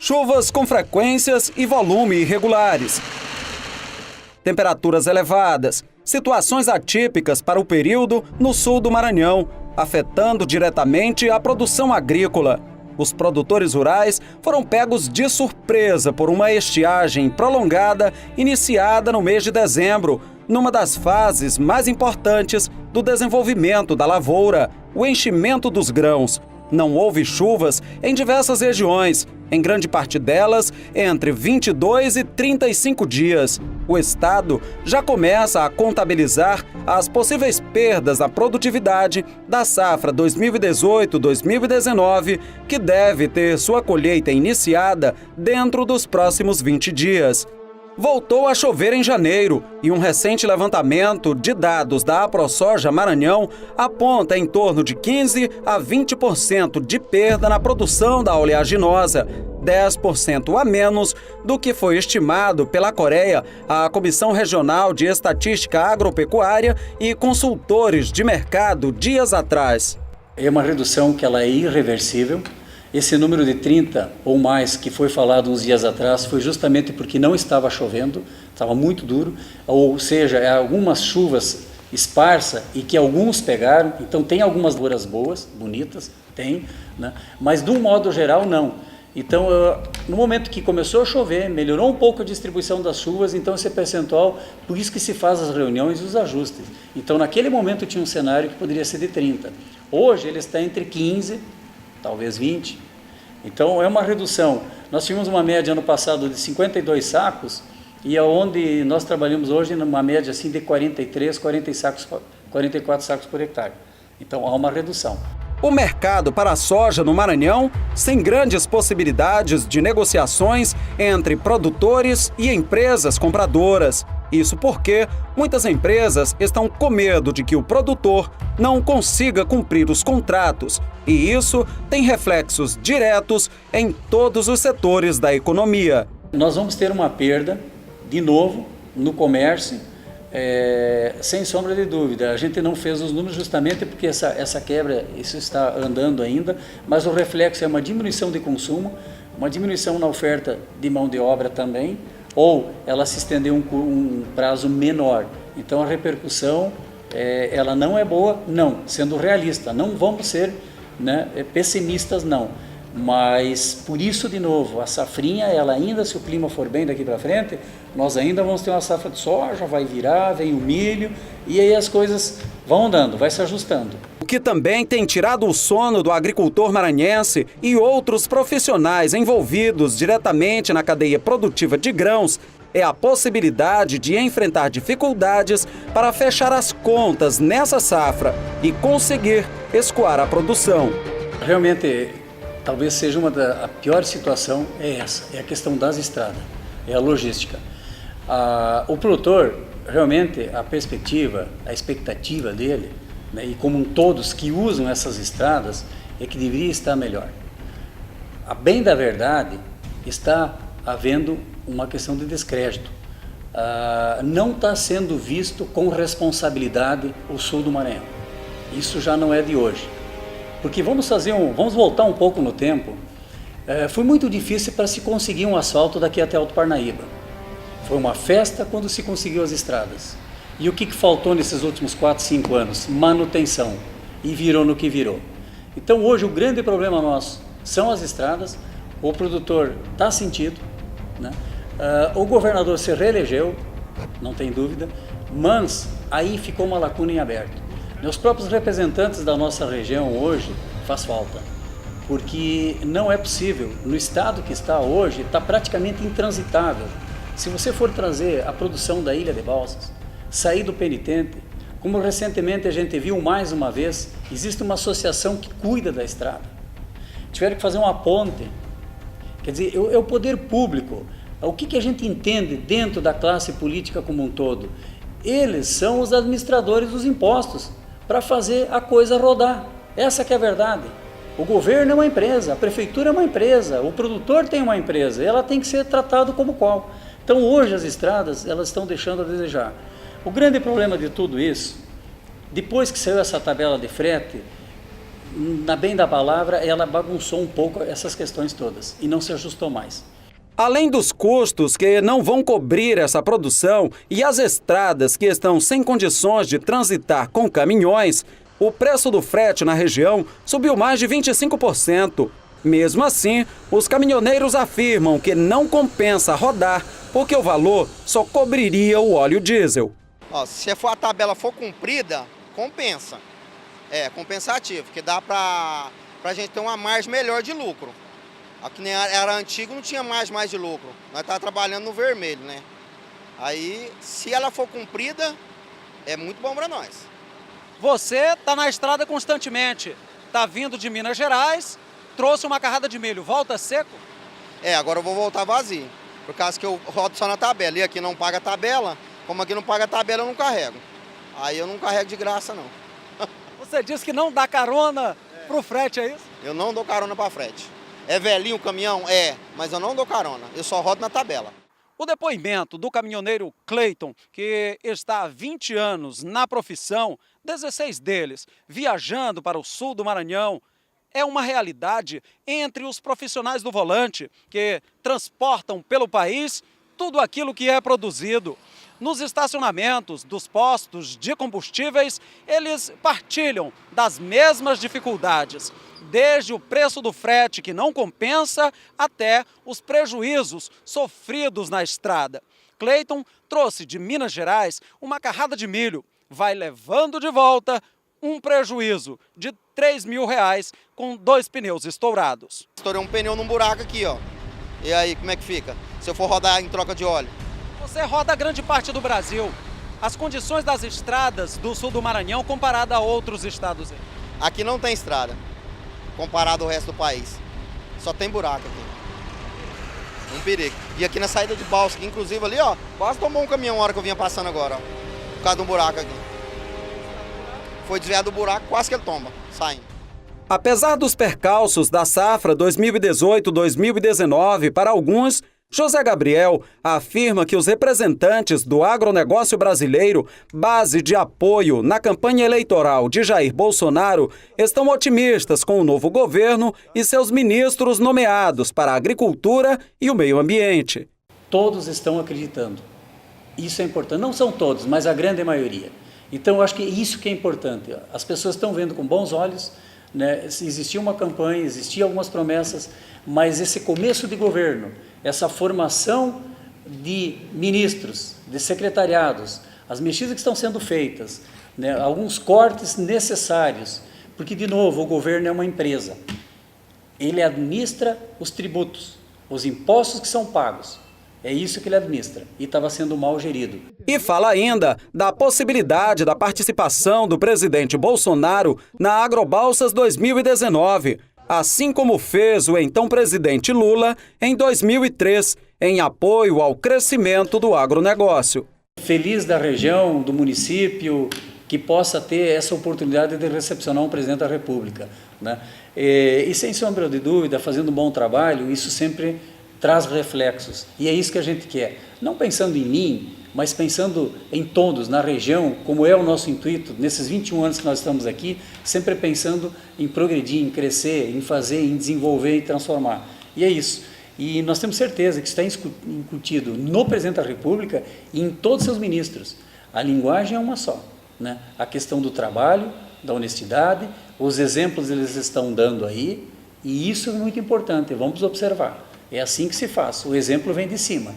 Chuvas com frequências e volume irregulares. Temperaturas elevadas, situações atípicas para o período no sul do Maranhão, afetando diretamente a produção agrícola. Os produtores rurais foram pegos de surpresa por uma estiagem prolongada iniciada no mês de dezembro, numa das fases mais importantes do desenvolvimento da lavoura, o enchimento dos grãos. Não houve chuvas em diversas regiões, em grande parte delas entre 22 e 35 dias. O estado já começa a contabilizar as possíveis perdas na produtividade da safra 2018-2019, que deve ter sua colheita iniciada dentro dos próximos 20 dias. Voltou a chover em janeiro e um recente levantamento de dados da AproSoja Maranhão aponta em torno de 15% a 20% de perda na produção da oleaginosa, 10% a menos do que foi estimado pela Coreia, a Comissão Regional de Estatística Agropecuária e consultores de mercado dias atrás. É uma redução que ela é irreversível. Esse número de 30 ou mais que foi falado uns dias atrás foi justamente porque não estava chovendo, estava muito duro, ou seja, algumas chuvas esparsas e que alguns pegaram, então tem algumas lavouras boas, bonitas, tem, né? Mas de um modo geral não. Então, no momento que começou a chover, melhorou um pouco a distribuição das chuvas, então esse percentual, por isso que se faz as reuniões e os ajustes. Então, naquele momento tinha um cenário que poderia ser de 30. Hoje ele está entre 15, talvez 20. Então é uma redução. Nós tivemos uma média ano passado de 52 sacos e aonde nós trabalhamos hoje numa média assim de 43, 44 sacos por hectare. Então há uma redução. O mercado para a soja no Maranhão sem grandes possibilidades de negociações entre produtores e empresas compradoras. Isso porque muitas empresas estão com medo de que o produtor não consiga cumprir os contratos, e isso tem reflexos diretos em todos os setores da economia. Nós vamos ter uma perda, de novo, no comércio, sem sombra de dúvida. A gente não fez os números justamente porque essa quebra, isso está andando ainda, mas o reflexo é uma diminuição de consumo, uma diminuição na oferta de mão de obra também, ou ela se estendeu um prazo menor. Então a repercussão, ela não é boa, não, sendo realista, não vamos ser, né, pessimistas não, mas por isso de novo, a safrinha, ela ainda, se o clima for bem daqui para frente, nós ainda vamos ter uma safra de soja, vai virar, vem o milho, e aí as coisas vão andando, vai se ajustando. O que também tem tirado o sono do agricultor maranhense e outros profissionais envolvidos diretamente na cadeia produtiva de grãos é a possibilidade de enfrentar dificuldades para fechar as contas nessa safra e conseguir escoar a produção. Realmente, talvez seja a pior situação é essa, é a questão das estradas, é a logística. O produtor, realmente, a perspectiva, a expectativa dele, né, e como todos que usam essas estradas, é que deveria estar melhor. A bem da verdade, está havendo uma questão de descrédito. Não está sendo visto com responsabilidade o sul do Maranhão. Isso já não é de hoje. Porque vamos voltar um pouco no tempo. Foi muito difícil para se conseguir um asfalto daqui até Alto Parnaíba. Foi uma festa quando se conseguiu as estradas. E o que faltou nesses últimos 4, 5 anos? Manutenção. E virou no que virou. Então hoje o grande problema nosso são as estradas, o produtor está sentido, né? O governador se reelegeu, não tem dúvida, mas aí ficou uma lacuna em aberto. Os próprios representantes da nossa região hoje faz falta, porque não é possível, no estado que está hoje, está praticamente intransitável. Se você for trazer a produção da Ilha de Balsas, sair do penitente, como recentemente a gente viu mais uma vez, existe uma associação que cuida da estrada. Tiveram que fazer uma ponte, quer dizer, é o poder público. O que a gente entende dentro da classe política como um todo? Eles são os administradores dos impostos para fazer a coisa rodar. Essa que é a verdade. O governo é uma empresa, a prefeitura é uma empresa, o produtor tem uma empresa, ela tem que ser tratada como qual. Então hoje as estradas, elas estão deixando a desejar. O grande problema de tudo isso, depois que saiu essa tabela de frete, na bem da palavra, ela bagunçou um pouco essas questões todas e não se ajustou mais. Além dos custos que não vão cobrir essa produção e as estradas que estão sem condições de transitar com caminhões, o preço do frete na região subiu mais de 25%. Mesmo assim, os caminhoneiros afirmam que não compensa rodar, porque o valor só cobriria o óleo diesel. Se a tabela for cumprida, compensa. É compensativo, que dá para a gente ter uma margem melhor de lucro. Aqui nem era antigo, não tinha mais de lucro. Nós estávamos trabalhando no vermelho, né? Aí, se ela for cumprida, é muito bom para nós. Você está na estrada constantemente, está vindo de Minas Gerais, trouxe uma carrada de milho, volta seco? Agora eu vou voltar vazio, por causa que eu rodo só na tabela. E aqui não paga tabela, como aqui não paga tabela, eu não carrego. Aí eu não carrego de graça, não. Você disse que não dá carona pro frete, é isso? Eu não dou carona para frete. É velhinho o caminhão? Mas eu não dou carona, eu só rodo na tabela. O depoimento do caminhoneiro Cleiton, que está há 20 anos na profissão, 16 deles viajando para o sul do Maranhão, é uma realidade entre os profissionais do volante que transportam pelo país tudo aquilo que é produzido. Nos estacionamentos dos postos de combustíveis, eles partilham das mesmas dificuldades, desde o preço do frete que não compensa até os prejuízos sofridos na estrada. Cleiton trouxe de Minas Gerais uma carrada de milho, vai levando de volta um prejuízo de R$3.000 com 2 pneus estourados. Estourei um pneu num buraco aqui, ó. E aí, como é que fica? Se eu for rodar em troca de óleo? Você roda grande parte do Brasil. As condições das estradas do sul do Maranhão comparada a outros estados? Aqui não tem estrada, comparado ao resto do país. Só tem buraco aqui. Um perigo. E aqui na saída de balsa, que inclusive ali, ó, quase tomou um caminhão na hora que eu vinha passando agora, ó. Por causa de um buraco aqui. Foi desviado do buraco, quase que ele tomba, saindo. Apesar dos percalços da safra 2018-2019, para alguns, José Gabriel afirma que os representantes do agronegócio brasileiro, base de apoio na campanha eleitoral de Jair Bolsonaro, estão otimistas com o novo governo e seus ministros nomeados para a agricultura e o meio ambiente. Todos estão acreditando. Isso é importante. Não são todos, mas a grande maioria. Então, eu acho que isso que é importante. As pessoas estão vendo com bons olhos, né? Existia uma campanha, existiam algumas promessas, mas esse começo de governo, essa formação de ministros, de secretariados, as mexidas que estão sendo feitas, né? Alguns cortes necessários, porque, de novo, o governo é uma empresa. Ele administra os tributos, os impostos que são pagos. É isso que ele administra e estava sendo mal gerido. E fala ainda da possibilidade da participação do presidente Bolsonaro na Agrobalsas 2019, assim como fez o então presidente Lula em 2003, em apoio ao crescimento do agronegócio. Feliz da região, do município, que possa ter essa oportunidade de recepcionar um presidente da República, né? E sem sombra de dúvida, fazendo um bom trabalho, isso sempre traz reflexos, e é isso que a gente quer, não pensando em mim, mas pensando em todos, na região, como é o nosso intuito, nesses 21 anos que nós estamos aqui, sempre pensando em progredir, em crescer, em fazer, em desenvolver e transformar, e é isso. E nós temos certeza que está incutido no presidente da República e em todos os seus ministros. A linguagem é uma só, né? A questão do trabalho, da honestidade, os exemplos eles estão dando aí, e isso é muito importante, vamos observar. É assim que se faz, o exemplo vem de cima.